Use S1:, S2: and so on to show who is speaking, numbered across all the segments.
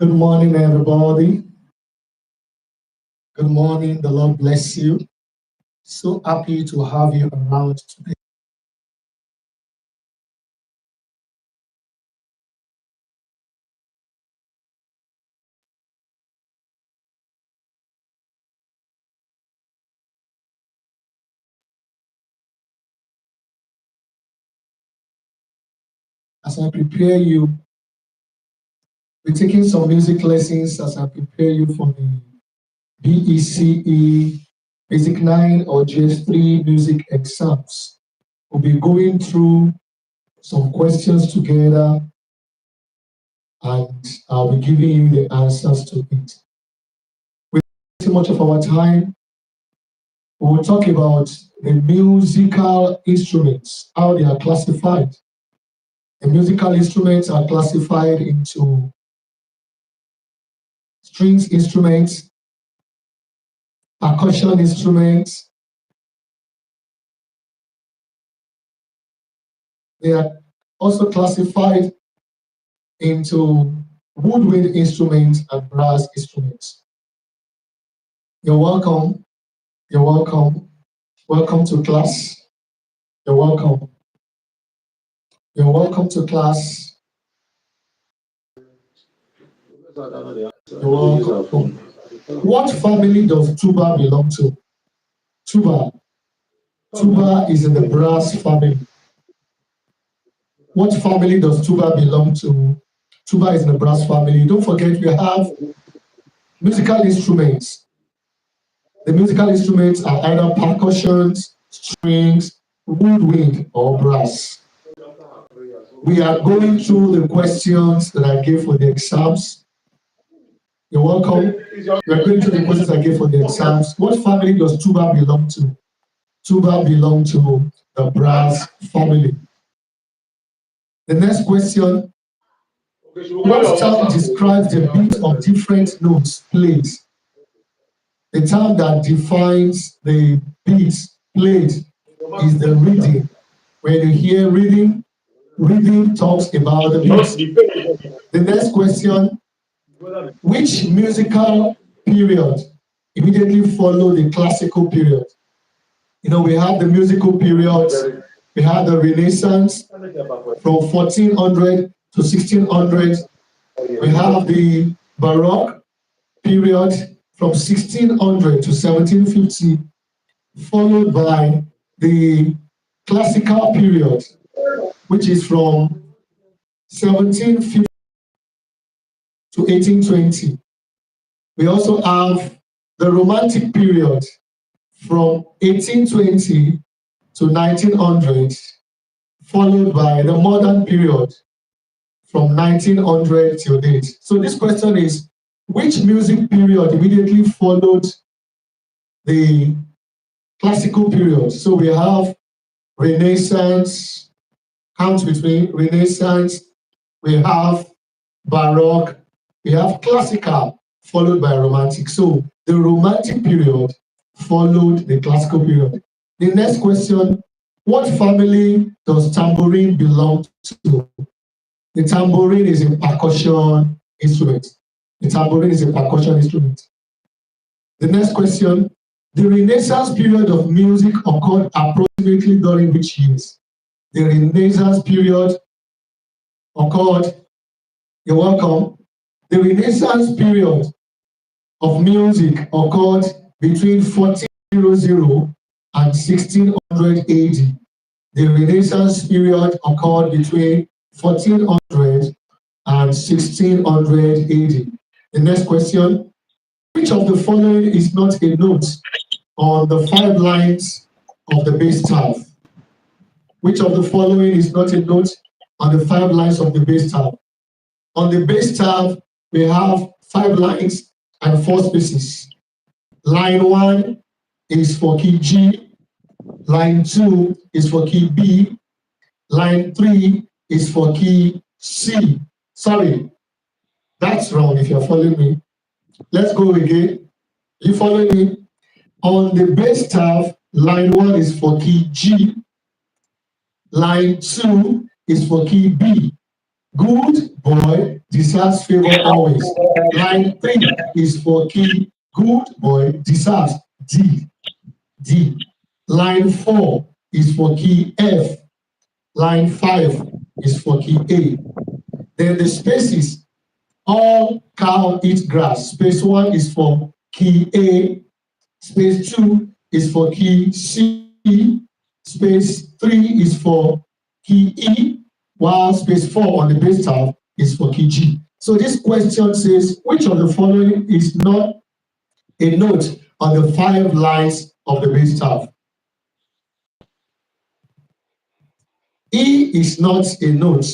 S1: Good morning, everybody. Good morning. The Lord bless you. So happy to have you around today. As I prepare you, we're taking some music lessons as I prepare you for the BECE Basic 9 or GS3 music exams. We'll be going through some questions together and I'll be giving you the answers to it. Without too much of our time, we will talk about the musical instruments, how they are classified. The musical instruments are classified into strings instruments, percussion instruments. They are also classified into woodwind instruments and brass instruments. You're welcome. You're welcome. Welcome to class. You're welcome. You're welcome to class. You're welcome. What family does tuba belong to? Tuba. Tuba is in the brass family. What family does tuba belong to? Tuba is in the brass family. Don't forget we have musical instruments. The musical instruments are either percussions, strings, woodwind, or brass. We are going through the questions that I gave for the exams. You're welcome. We are going through the questions I gave for the exams. What family does tuba belong to? Tuba belong to the brass family. The next question, what term describes the beat of different notes played? The term that defines the beats played is the rhythm. When you hear rhythm, rhythm talks about the beats. The next question, which musical period immediately followed the classical period? You know, we have the musical periods, we have the Renaissance from 1400 to 1600. We have the Baroque period from 1600 to 1750, followed by the classical period, which is from 1750 to 1820. We also have the Romantic period from 1820 to 1900, followed by the modern period from 1900 till date. So this question is, which music period immediately followed the classical period? So we have Renaissance, count with me, Renaissance, we have Baroque, we have classical, followed by Romantic. So the Romantic period followed the classical period. The next question, what family does tambourine belong to? The tambourine is a percussion instrument. The tambourine is a percussion instrument. The next question, the Renaissance period of music occurred approximately during which years? The Renaissance period occurred, you're welcome, the Renaissance period of music occurred between 1400 and 1600 AD. The Renaissance period occurred between 1400 and 1600 AD. The next question, which of the following is not a note on the 5 lines of the bass staff? Which of the following is not a note on the 5 lines of the bass staff? On the bass staff, we have 5 lines and 4 spaces. Line 1 is for key G, line 2 is for key B, line 3 is for key C. Sorry, that's wrong if you're following me. Let's go again. You following me? On the bass staff, line 1 is for key G, line 2 is for key B, Good boy deserves favor always. Line 3 is for key. Good boy deserves D. D. Line 4 is for key F. Line 5 is for key A. Then the spaces, all cow eat grass. Space 1 is for key A. Space 2 is for key C. Space 3 is for key E, while space 4 on the base staff is for key G. So this question says, which of the following is not a note on the 5 lines of the base staff? E is not a note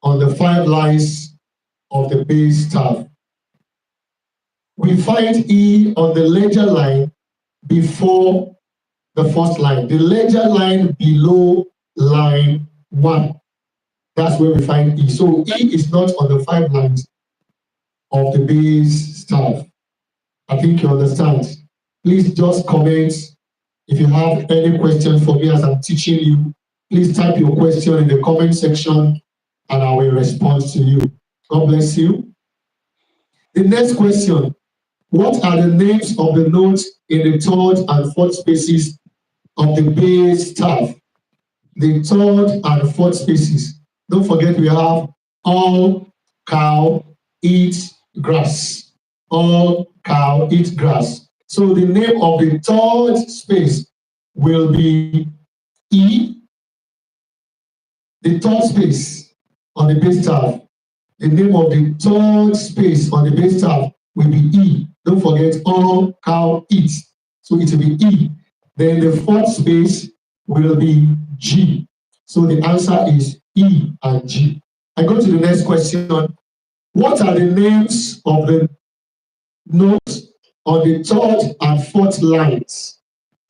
S1: on the 5 lines of the base staff. We find E on the ledger line before the first line, the ledger line below line 1. That's where we find E. So E is not on the 5 lines of the base staff. I think you understand. Please just comment if you have any questions for me as I'm teaching you. Please type your question in the comment section and I will respond to you. God bless you. The next question. What are the names of the notes in the third and fourth spaces of the base staff? The third and fourth spaces. Don't forget we have all cow eat grass. All cow eat grass. So the name of the third space will be E. The third space on the base staff. The name of the third space on the base staff will be E. Don't forget all cow eat. So it will be E. Then the fourth space will be G. So the answer is E and G. I go to the next question. What are the names of the notes on the third and fourth lines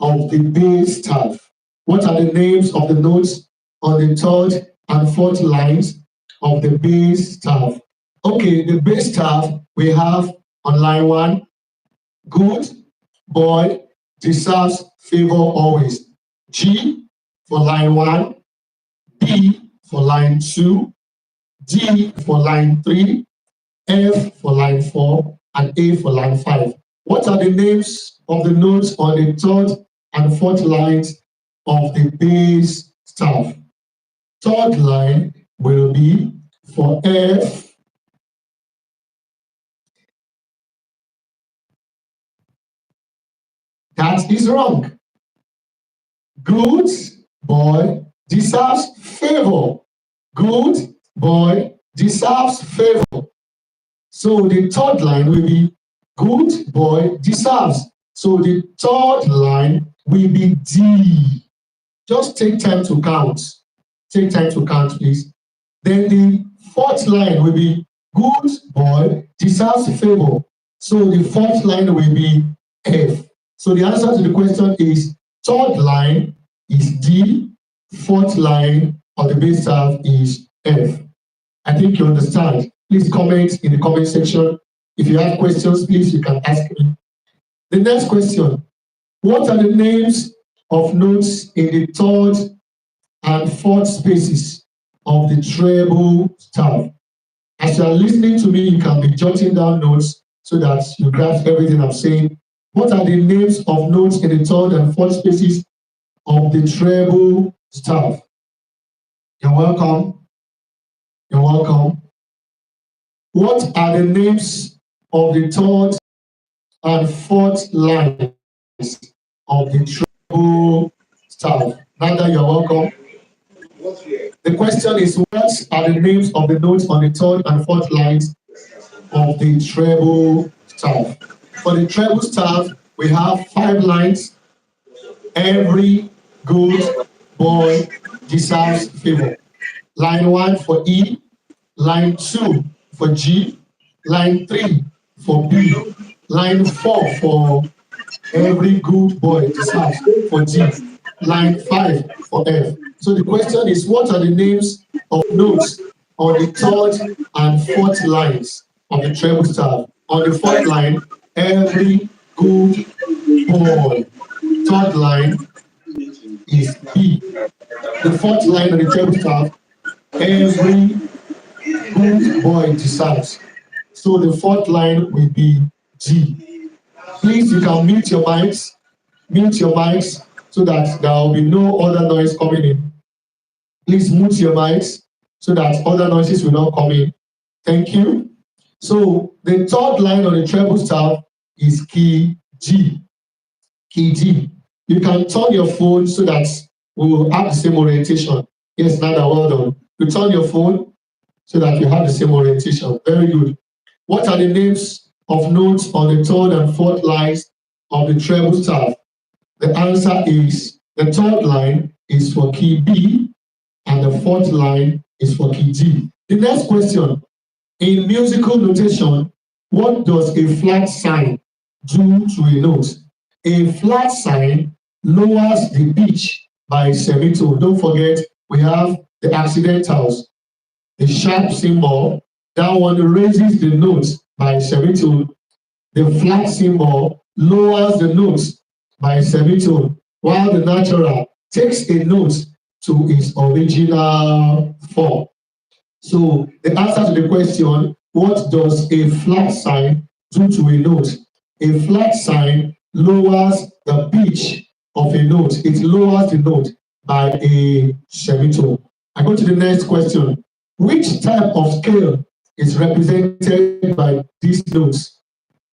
S1: of the base staff? What are the names of the notes on the third and fourth lines of the base staff? Okay, the base staff we have on line 1, good boy deserves favor always. G for line 1, B for line 2, D for line 3, F for line 4, and A for line 5. What are the names of the notes on the third and fourth lines of the base staff? Third line will be for F. That is wrong. Good boy deserves favor. Good boy deserves favor. So the third line will be good boy deserves. So the third line will be D. Just take time to count. Take time to count, please. Then the fourth line will be good boy deserves favor. So the fourth line will be F. So the answer to the question is third line is D, fourth line of the base staff is F. I think you understand. Please comment in the comment section. If you have questions, please you can ask me. The next question. What are the names of notes in the third and fourth spaces of the treble staff? As you are listening to me, you can be jotting down notes so that you grasp everything I'm saying. What are the names of notes in the third and fourth spaces of the treble staff? You're welcome. You're welcome. What are the names of the third and fourth lines of the treble staff? Nada, you're welcome. The question is, what are the names of the notes on the third and fourth lines of the treble staff? For the treble staff, we have 5 lines. Every good boy deserves favor. Line 1 for E, line 2 for G, line 3 for B, line 4 for every good boy deserves for D, line 5 for F. So the question is, what are the names of notes on the third and fourth lines of the treble staff? On the fourth line, every good boy. Third line is B. The fourth line of the treble staff, every good boy deserves. So the fourth line will be G. Please, you can mute your mics so that there will be no other noise coming in. Please mute your mics so that other noises will not come in. Thank you. So the third line on the treble staff is key G. Key G. You can turn your phone so that we will have the same orientation. Yes, Nada, well done. You turn your phone so that you have the same orientation. Very good. What are the names of notes on the third and fourth lines of the treble staff? The answer is the third line is for key B and the fourth line is for key G. The next question, in musical notation, what does a flat sign do to a note? A flat sign lowers the pitch by a semitone. Don't forget, we have the accidentals, the sharp symbol, that one raises the note by a semitone. The flat symbol lowers the note by a semitone, while the natural takes a note to its original form. So the answer to the question, what does a flat sign do to a note? A flat sign lowers the pitch of a note. It lowers the note by a semitone. I go to the next question. Which type of scale is represented by these notes?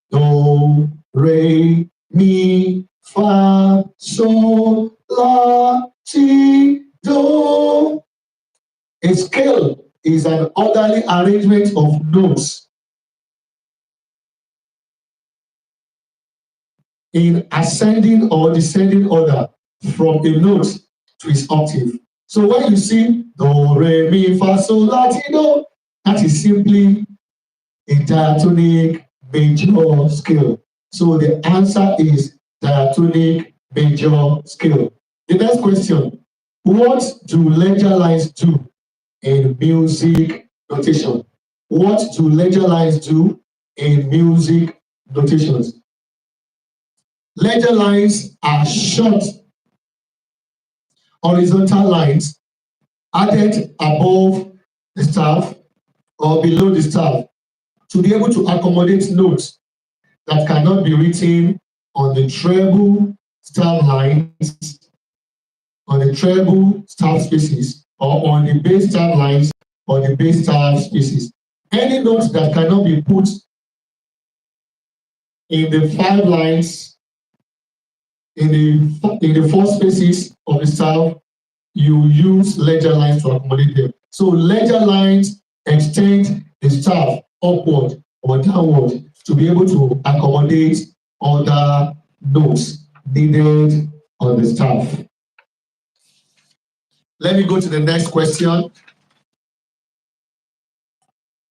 S1: Do, re, mi, fa, sol, la, ti, do. A scale is an orderly arrangement of notes in ascending or descending order from a note to its octave. So when you see do, re, mi, fa, sol, la, ti, do, that is simply a diatonic major scale. So the answer is diatonic major scale. The next question, what do ledger lines do in music notation? What do ledger lines do in music notations? Ledger lines are short horizontal lines added above the staff or below the staff to be able to accommodate notes that cannot be written on the treble staff lines, on the treble staff spaces, or on the bass staff lines or the bass staff spaces. Any notes that cannot be put in the 5 lines, in the 4 spaces of the staff, you use ledger lines to accommodate them. So ledger lines extend the staff upward or downward to be able to accommodate other notes needed on the staff. Let me go to the next question.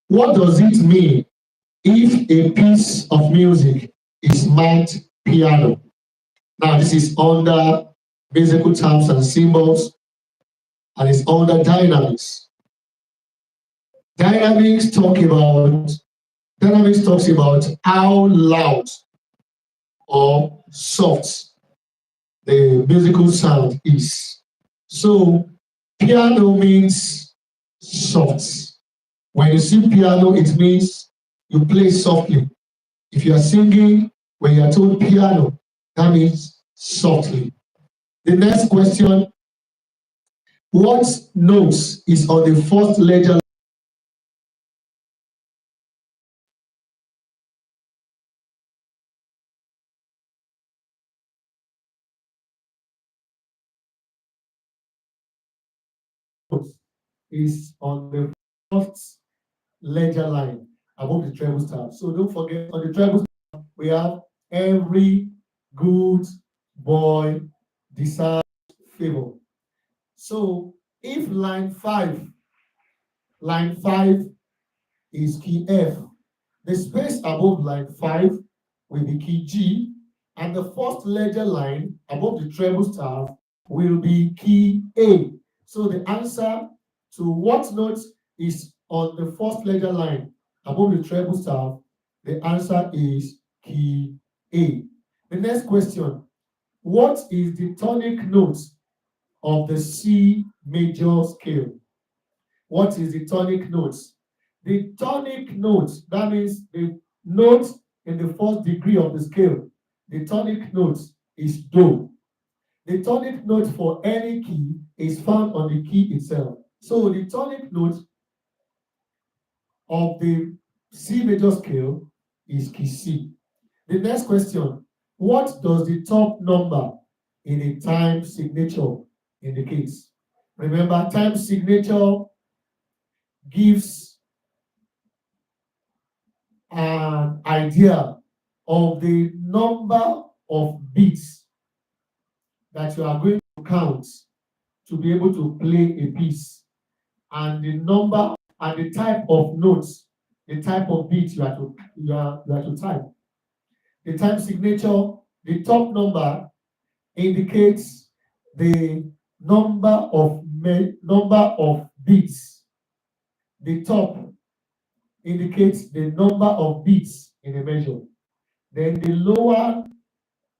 S1: What does it mean if a piece of music is marked piano? Now, this is under musical terms and symbols, and it's under dynamics. Dynamics talks about how loud or soft the musical sound is. So piano means soft. When you see piano, it means you play softly. If you are singing, when you are told piano, that means softly. The next question, what notes is on the first ledger? Is on the first ledger line above the treble staff. So don't forget, on the treble staff, we have every good boy deserves favor. So if line 5 is key F, the space above line 5 will be key G, and the first ledger line above the treble staff will be key A. So the answer to what note is on the first ledger line above the treble staff, the answer is key A. The next question, what is the tonic note of the C major scale? What is the tonic note? The tonic note, that means the note in the first degree of the scale, the tonic note is Do. The tonic note for any key is found on the key itself. So the tonic note of the C major scale is key C. The next question, what does the top number in a time signature indicate? Remember, time signature gives an idea of the number of beats that you are going to count to be able to play a piece, and the number and the type of notes, the type of beat you are to type. The time signature, the top number indicates the number of beats. The top indicates the number of beats in a measure. Then the lower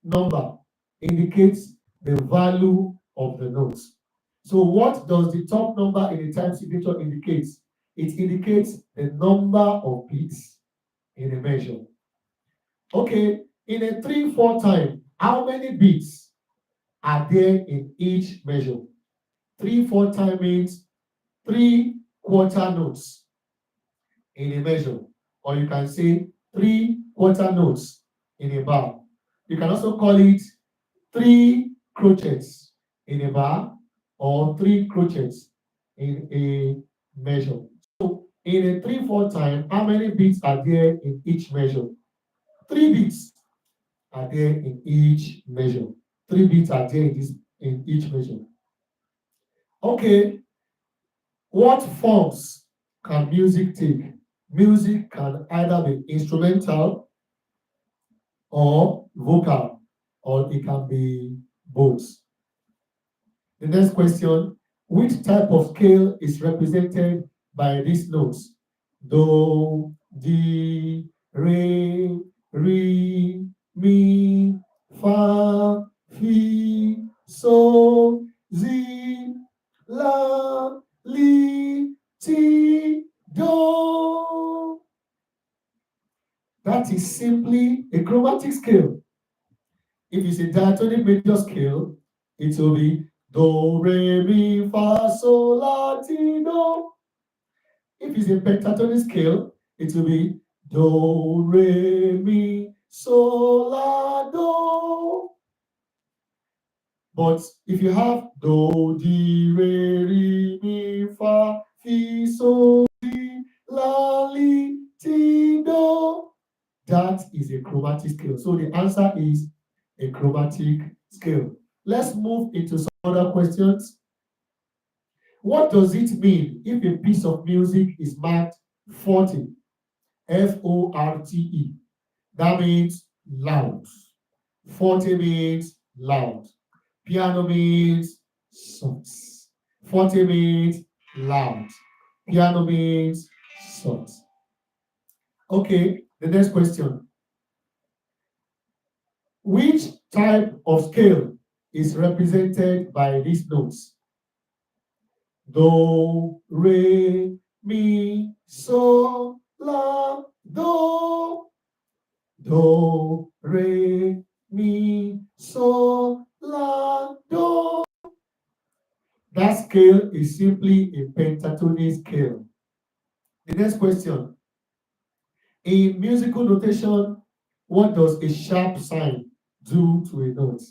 S1: number indicates the value of the notes. So what does the top number in the time signature indicate? It indicates the number of beats in a measure. Okay, in a 3/4 time, how many beats are there in each measure? 3/4 time means 3/4 notes in a measure, or you can say 3/4 notes in a bar. You can also call it 3 crotchets in a bar or 3 crotchets in a measure. So in a 3/4 time, how many beats are there in each measure? 3 beats are there in each measure. 3 beats are there in each measure. Okay, what forms can music take? Music can either be instrumental or vocal, or it can be both. The next question, which type of scale is represented by these notes? Do, di, re, mi, fa, fi, so, zi, la, li, ti, do. That is simply a chromatic scale. If it's a diatonic major scale, it will be do, re, mi, fa, sol, la, ti, do. If it's a pentatonic scale, it will be do, re, mi, sol, la, do. But if you have do, di, re, mi, fa, fi, sol, di, la, li, ti, do, that is a chromatic scale. So the answer is a chromatic scale. Let's move into some other questions. What does it mean if a piece of music is marked 40? F-O-R-T-E. That means loud. 40 means loud. Piano means soft. 40 means loud. Piano means soft. Okay, the next question. Which type of scale is represented by these notes? Do, re, mi, sol, la, do. Do, re, mi, sol, la, do. That scale is simply a pentatonic scale. The next question. In musical notation, what does a sharp sign do to a note?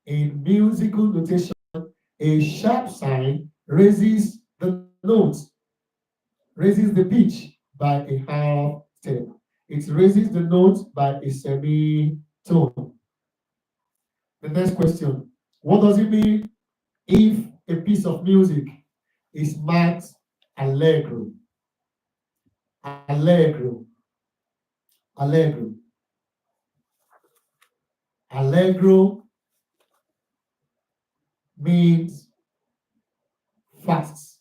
S1: In musical notation, a sharp sign raises the note, raises the pitch by a half step. It raises the note by a semitone. The next question, what does it mean if a piece of music is marked allegro? Allegro. Allegro. Allegro means fast.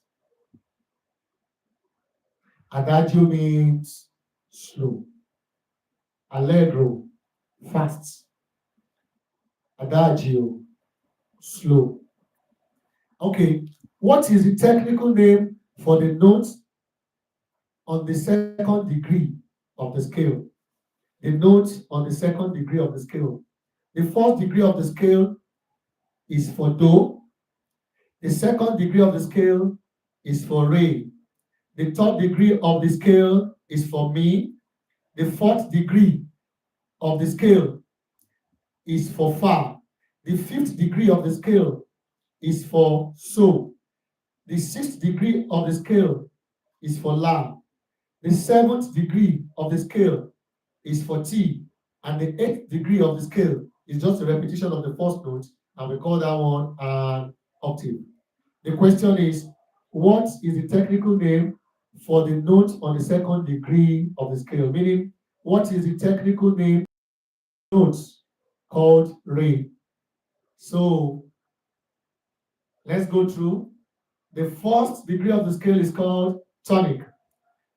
S1: Adagio means slow. Allegro, fast. Adagio, slow. Okay, what is the technical name for the note on the second degree of the scale. The note on the second degree of the scale. The first degree of the scale is for do. The second degree of the scale is for re. The third degree of the scale is for mi. The fourth degree of the scale is for fa. The fifth degree of the scale is for so. The sixth degree of the scale is for la. The seventh degree of the scale is for T, and the eighth degree of the scale is just a repetition of the first note, and we call that one an octave. The question is, what is the technical name for the note on the second degree of the scale? Meaning, what is the technical name for notes called re? So let's go through. The first degree of the scale is called tonic.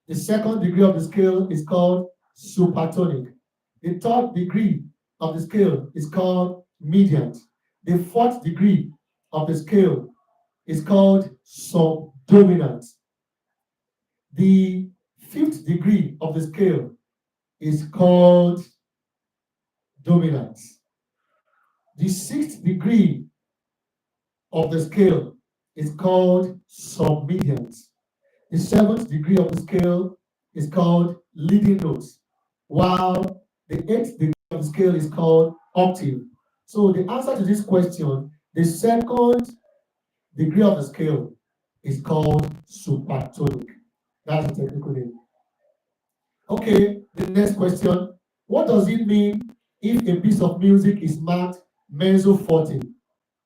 S1: The second degree of the scale is called supertonic. The third degree of the scale is called mediant. The fourth degree of the scale is called subdominant. The fifth degree of the scale is called dominant. The sixth degree of the scale is called submediant. The seventh degree of the scale is called leading notes, while the eighth degree of the scale is called octave. So the answer to this question, the second degree of the scale is called supertonic. That's the technical name. Okay, the next question. What does it mean if a piece of music is marked mezzo forte,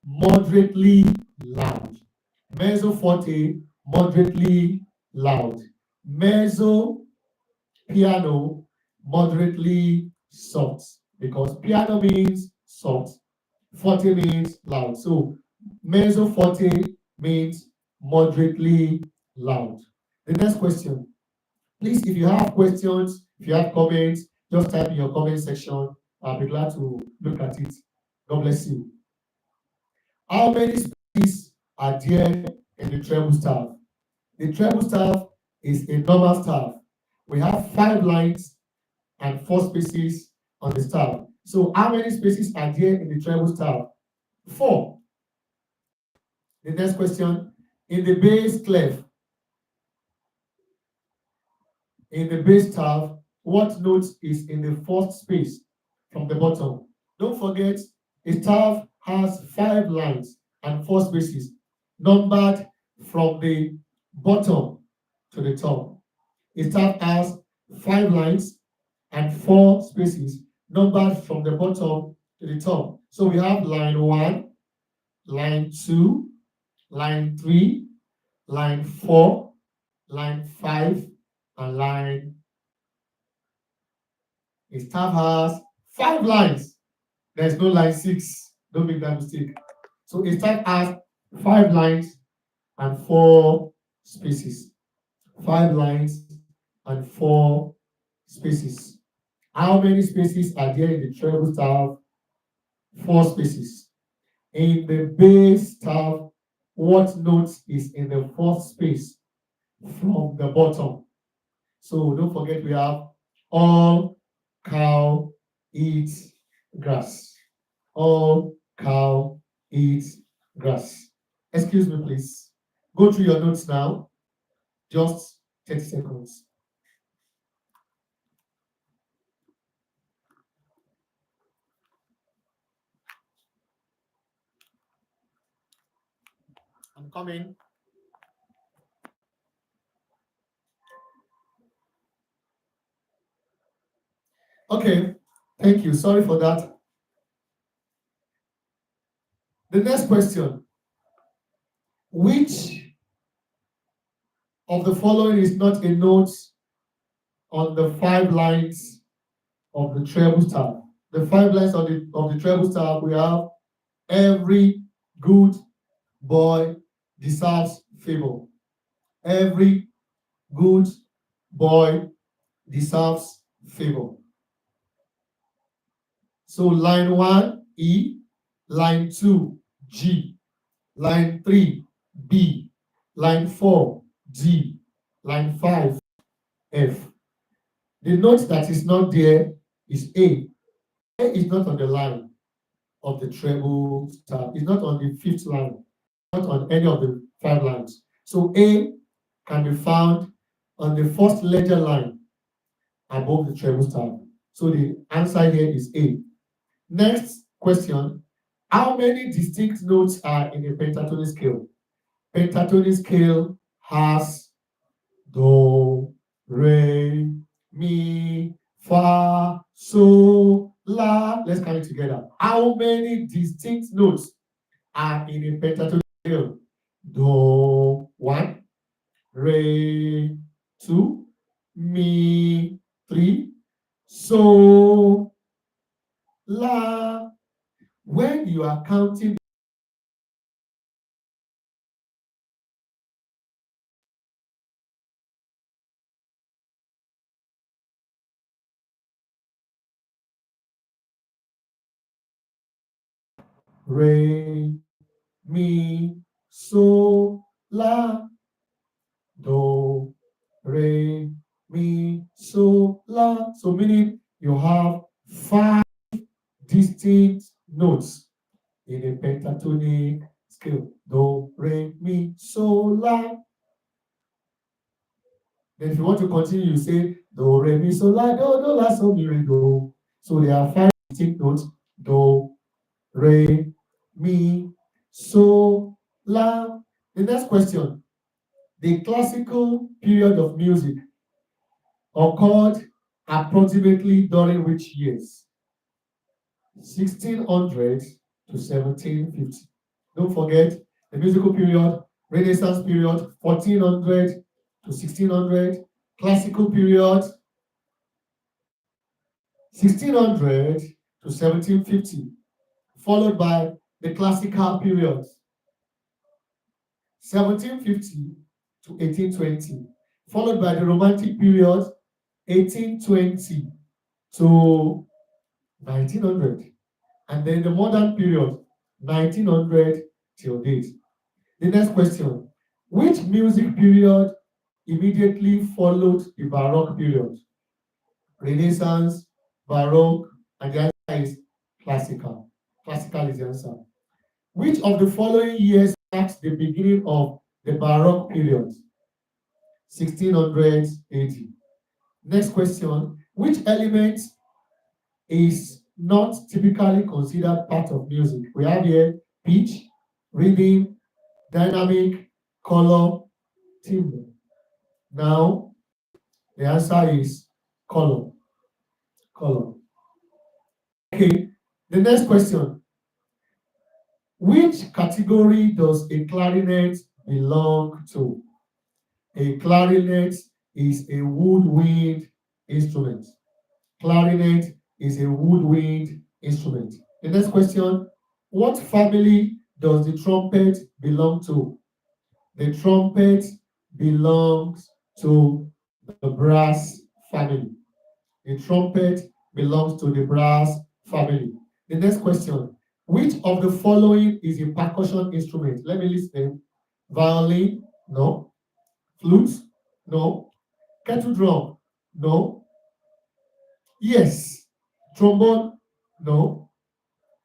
S1: moderately loud? Mezzo forte, moderately loud. Mezzo piano, moderately soft, because piano means soft, forte means loud. So mezzo forte means moderately loud. The next question. Please, if you have questions, if you have comments, just type in your comment section. I'll be glad to look at it. God bless you. How many spaces are there in the treble staff? The treble staff is a normal staff. We have 5 lines and 4 spaces on the staff. So how many spaces are there in the treble staff? 4. The next question. In the bass clef, in the bass staff, what note is in the first space from the bottom? Don't forget, a staff has 5 lines and 4 spaces, numbered from the bottom to the top. A staff has 5 lines and 4 spaces, numbered from the bottom to the top. So we have line 1, line 2, line 3, line 4, line 5, and line. A staff has 5 lines. There's no line 6. Don't make that mistake. So a staff has 5 lines and 4 spaces. 5 lines and 4 spaces. How many spaces are there in the treble staff? 4 spaces. In the bass staff, what note is in the fourth space from the bottom? So don't forget, we have all cow eats grass. All cow eats grass. Excuse me, please. Go through your notes now. Just 30 seconds. I'm coming. Okay, thank you. Sorry for that. The next question. Which of the following is not a note on the 5 lines of the treble staff? The 5 lines of the treble staff, we have every good boy deserves favor. Every good boy deserves favor. So line 1, E, line 2, G, line 3, B, line 4, D, line 5, F. The note that is not there is A. A is not on the line of the treble staff. It's not on the fifth line, not on any of the 5 lines. So A can be found on the first ledger line above the treble staff. So the answer here is A. Next question. How many distinct notes are in a pentatonic scale? Pentatonic scale has do, re, mi, fa, so, la. Let's count it together. How many distinct notes are in a pentatonic scale? Do, 1, re, 2, mi, 3, so, la. When you are counting re, mi, so, la, do, re, mi, so, la. So meaning you have 5 distinct notes in a pentatonic scale. Do, re, mi, so, la. Then if you want to continue, you say do, re, mi, so, la, do, la, so, mi, re, do. So there are 5 distinct notes. Do, re, mi, so, la. The next question. The classical period of music occurred approximately during which years? 1600 to 1750. Don't forget the musical period, Renaissance period, 1400 to 1600, classical period, 1600 to 1750, followed by the classical period, 1750 to 1820, followed by the romantic period, 1820 to 1900, and then the modern period, 1900 till date. The next question. Which music period immediately followed the Baroque period? Renaissance, Baroque, and the answer is classical. Classical is the answer. Which of the following years marks the beginning of the Baroque period? 1600 AD. Next question. Which element is not typically considered part of music? We have here pitch, rhythm, dynamic, color, timbre. Now, the answer is color. Color. Okay, the next question. Which category does a clarinet belong to? A clarinet is a woodwind instrument. Clarinet is a woodwind instrument. The next question. What family does the trumpet belong to? The trumpet belongs to the brass family. The trumpet belongs to the brass family. The next question. Which of the following is a percussion instrument? Let me list them. Violin? No. Flute? No. Kettle drum? No. Yes. Trombone? No.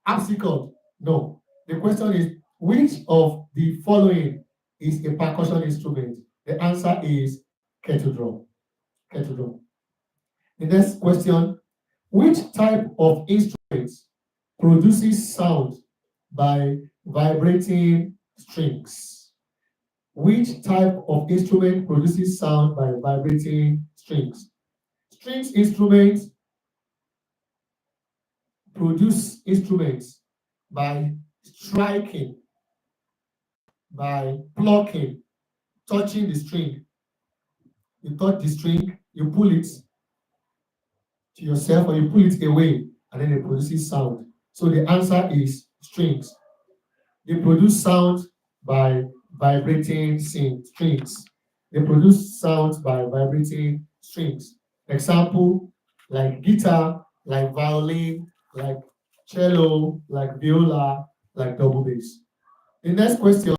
S1: Harpsichord? No. The question is, which of the following is a percussion instrument? The answer is kettle drum. Kettle drum. The next question, which type of instrument produces sound by vibrating strings? Which type of instrument produces sound by vibrating strings? Strings instruments produce instruments by striking, by plucking, touching the string. You touch the string, you pull it to yourself or you pull it away, and then it produces sound. So the answer is strings. They produce sound by vibrating strings. They produce sound by vibrating strings. Example, like guitar, like violin, like cello, like viola, like double bass. The next question,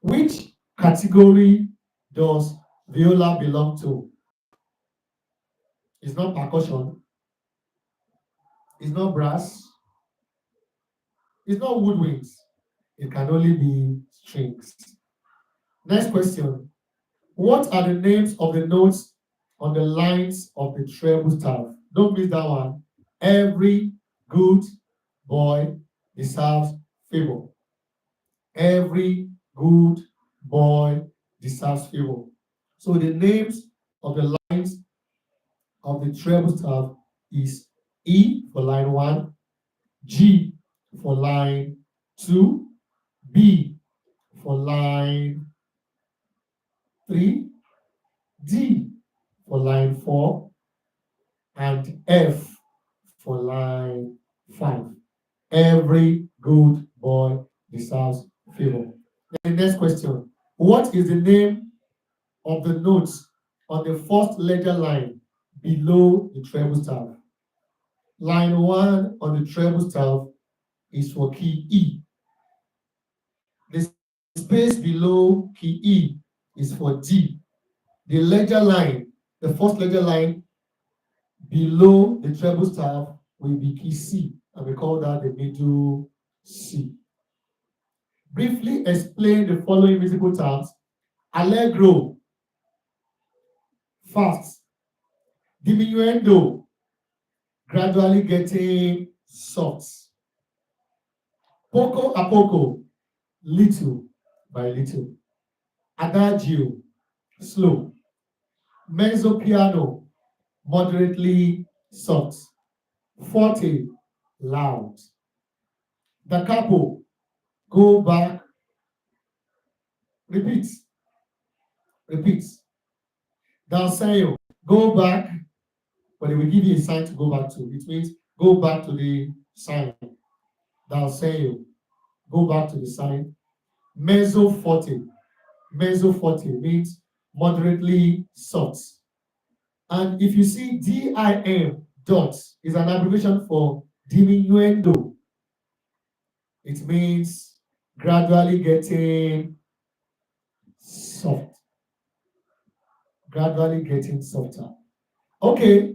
S1: which category does viola belong to? It's not percussion. It's not brass. It's not woodwinds. It can only be strings. Next question. What are the names of the notes on the lines of the treble staff? Don't miss that one. Every good boy deserves favor. Every good boy deserves favor. So the names of the lines of the treble staff is E for line 1, G for line 2, B for line 3, D for line 4, and F for line 5. Every good boy deserves favor. The next question. What is the name of the notes on the first letter line below the treble staff? Line 1 on the treble staff is for key E. The space below key E is for D. The ledger line, the first ledger line below the treble staff will be key C, and we call that the middle C. Briefly explain the following musical terms: allegro, fast; diminuendo, gradually getting soft; poco a poco, little by little; adagio, slow; mezzo piano, moderately soft; forte, loud; da capo, go back, repeat, repeat; danseio, go back, but they will give you a sign to go back to. It means go back to the sign. Danseio, go back to the sign. Mezzo forte. Mezzo forte means moderately soft. And if you see DIM dot is an abbreviation for diminuendo. It means gradually getting soft. Gradually getting softer. Okay,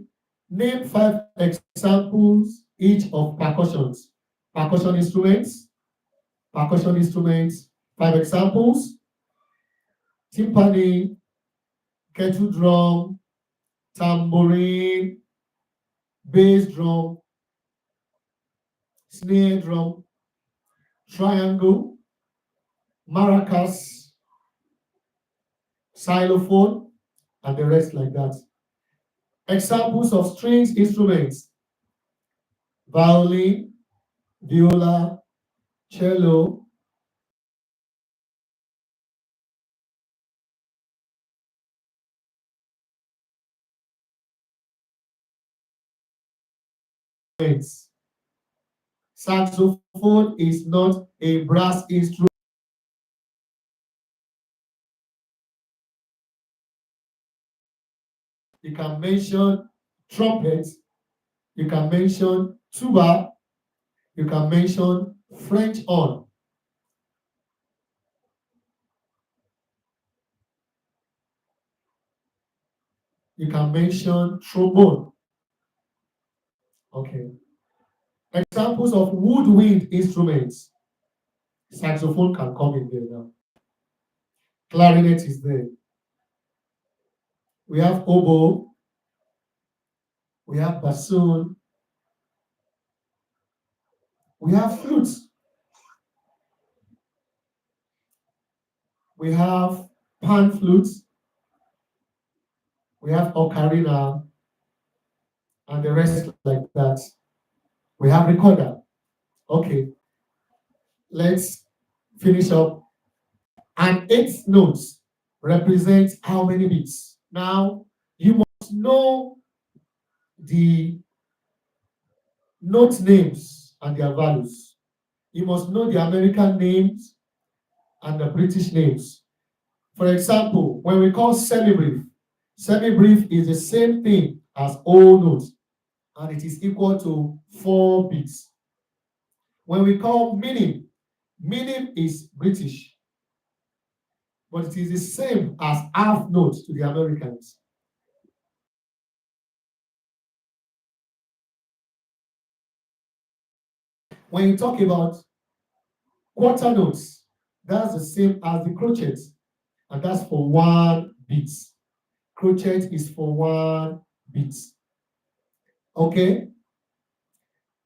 S1: name 5 examples each of percussions. Percussion instruments. Percussion instruments. 5 examples: timpani, kettle drum, tambourine, bass drum, snare drum, triangle, maracas, xylophone, and the rest like that. Examples of strings instruments: violin, viola, cello, saxophone is not a brass instrument. You can mention trumpet, you can mention tuba, you can mention French horn. You can mention trombone. Okay. Examples of woodwind instruments. Saxophone can come in there now. Clarinet is there. We have oboe. We have bassoon. We have flute. We have pan flute. We have ocarina and the rest like that. We have recorder. Okay. Let's finish up. An 8th note represents how many beats? Now, you must know the note names and their values. You must know the American names and the British names. For example, when we call semi-brief, semi-brief is the same thing as whole note, and it is equal to 4 beats. When we call minim, minim is British, but it is the same as half note to the Americans. When you talk about quarter notes, that's the same as the crochet, and that's for 1 beat. Crochet is for 1 beat. Okay?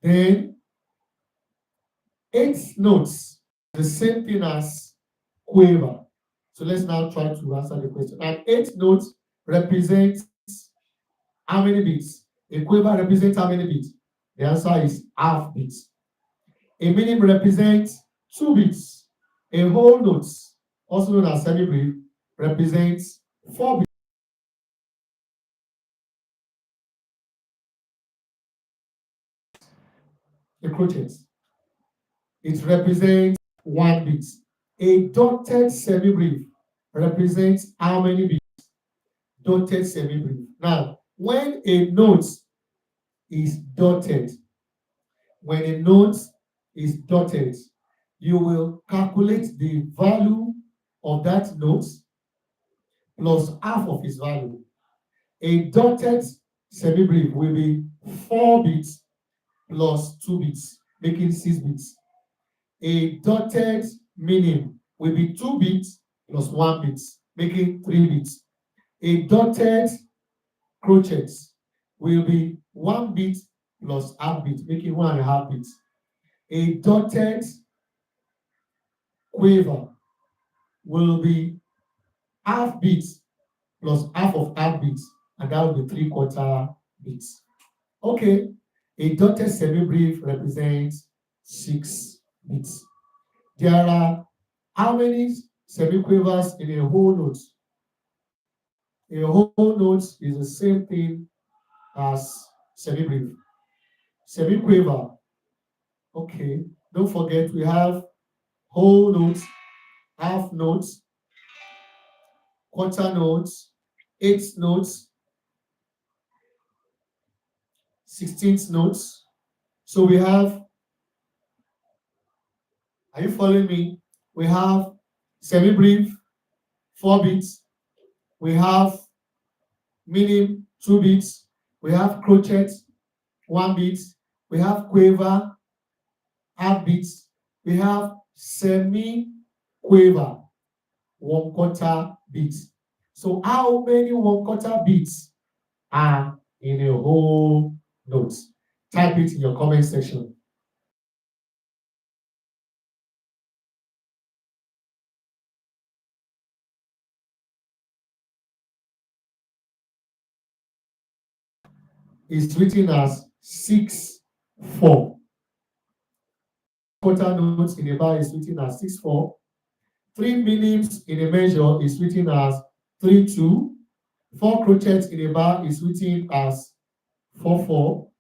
S1: Then 8 notes, the same thing as quiver. So let's now try to answer the question. And 8 notes represents how many beats? A quiver represents how many beats? The answer is half beats. A minim represents 2 beats. A whole note, also known as semi-brief, represents 4 beats. A crochet, it represents 1 beat. A dotted semi-brief represents how many beats? Dotted semi-brief. Now, when a note is dotted, you will calculate the value of that note plus half of its value. A dotted semi-brief will be 4 bits plus 2 bits, making 6 bits. A dotted minim will be 2 bits plus 1 bit, making 3 bits. A dotted crochet will be 1 bit plus half bit, making 1.5 bits. A dotted quiver will be half bit plus half of half bit, and that will be 3/4 bits. Okay, a dotted semi-brief represents 6 bits. There are how many semi-quavers in a whole note? A whole note is the same thing as semi-brief. Semi-quiver. Okay, don't forget we have whole notes, half notes, quarter notes, 8th notes, 16th notes. So we have, are you following me? We have semi-brief, 4 bits. We have minim, 2 bits. We have crochet, 1 bit. We have quiver, half bits. We have semi-quiver, 1/4 bits. So how many 1/4 bits are in a whole note? Type it in your comment section. It's written as 6/4. Quarter notes in a bar is written as 6/4. 3 minims in a measure is written as 3/2. 4 crochets in a bar is written as 4/4.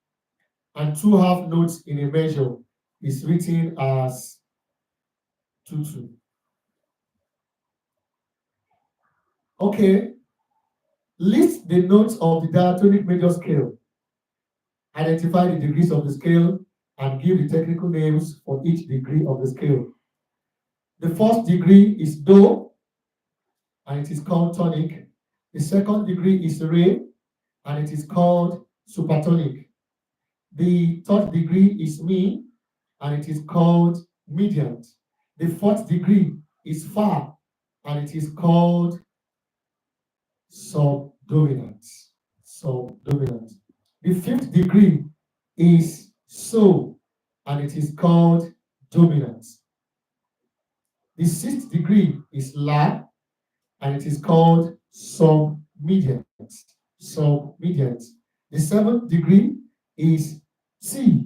S1: And 2 half notes in a measure is written as 2/2. Okay, list the notes of the diatonic major scale. Identify the degrees of the scale and give the technical names for each degree of the scale. The first degree is Do, and it is called tonic. The second degree is Re, and it is called supertonic. The third degree is Mi, and it is called mediant. The fourth degree is Fa, and it is called subdominant. Subdominant. The fifth degree is So, and it is called dominant. The sixth degree is La, and it is called submediant. Submediant. The seventh degree is T,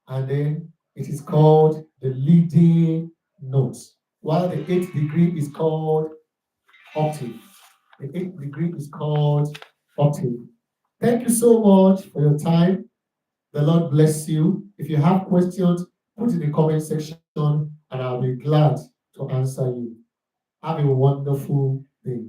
S1: and then it is called the leading note, while the eighth degree is called octave. The eighth degree is called octave. Thank you so much for your time. The Lord bless you. If you have questions, put in the comment section and I'll be glad to answer you. Have a wonderful day.